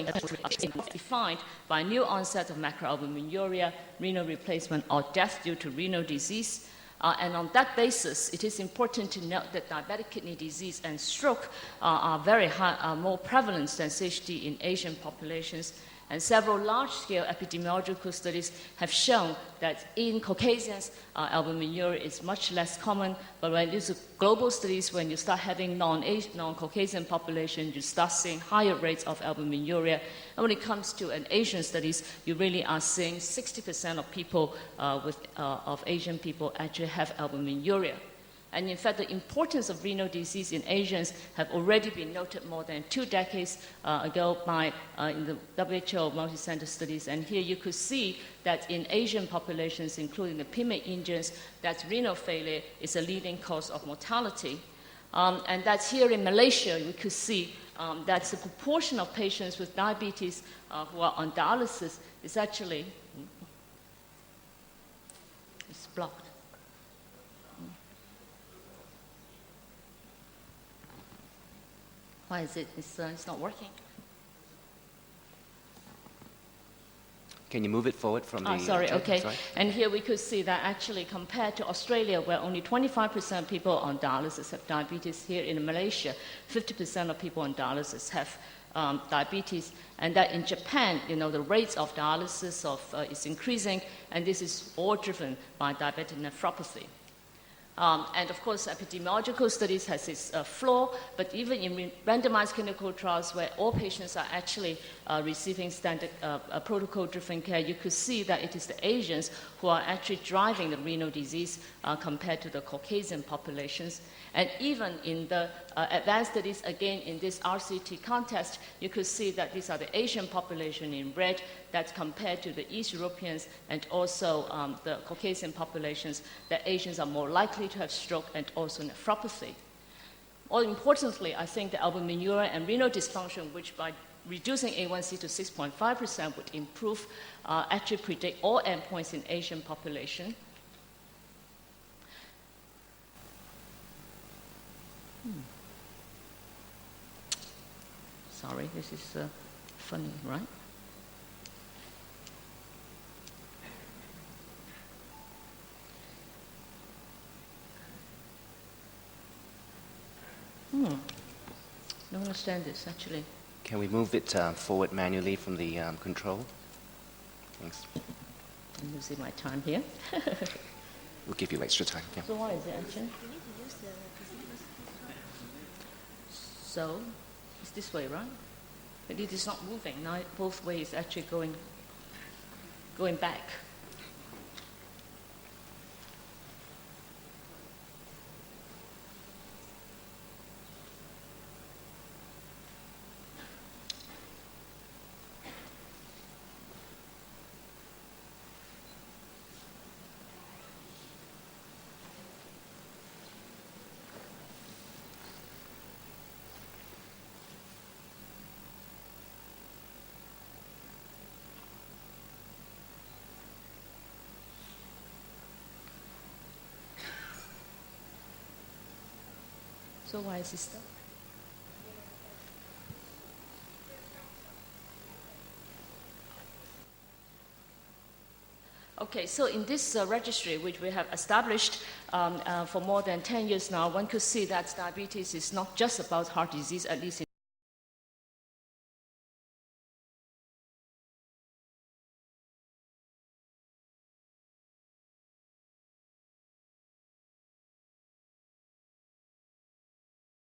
defined by new onset of macroalbuminuria, renal replacement, or death due to renal disease. And on that basis, it is important to note that diabetic kidney disease and stroke are very high, more prevalent than CHD in Asian populations. And several large-scale epidemiological studies have shown that in Caucasians, albuminuria is much less common. But when these are global studies, when you start having non-Caucasian population, you start seeing higher rates of albuminuria. And when it comes to an Asian studies, you really are seeing 60% of people of Asian people actually have albuminuria. And in fact, the importance of renal disease in Asians have already been noted more than 2 decades ago in the WHO multi-center studies. And here you could see that in Asian populations, including the PIMIC Indians, that renal failure is a leading cause of mortality. And that's here in Malaysia, we could see that the proportion of patients with diabetes who are on dialysis is actually it's blocked. Why is it? It's not working. Can you move it forward from the... sorry, okay. Sorry. And here we could see that actually compared to Australia, where only 25% of people on dialysis have diabetes, here in Malaysia, 50% of people on dialysis have diabetes. And that in Japan, the rates of dialysis is increasing, and this is all driven by diabetic nephropathy. And of course, epidemiological studies has its flaw, but even in randomized clinical trials where all patients are actually receiving standard protocol-driven care, you could see that it is the Asians who are actually driving the renal disease compared to the Caucasian populations. And even in the advanced studies, again, in this RCT contest, you could see that these are the Asian population in red, that's compared to the East Europeans and also the Caucasian populations, that Asians are more likely to have stroke and also nephropathy. More importantly, I think the albuminuria and renal dysfunction, which by reducing A1C to 6.5% would improve, actually predict all endpoints in Asian population. Sorry, this is funny, right? Don't understand this, actually. Can we move it forward manually from the control? Thanks. I'm losing my time here. We'll give you extra time. Yeah. So why is it actually? So it's this way, right? But it is not moving. Now both ways actually going back. So why is it stuck? Okay, so in this registry, which we have established for more than 10 years now, one could see that diabetes is not just about heart disease, at least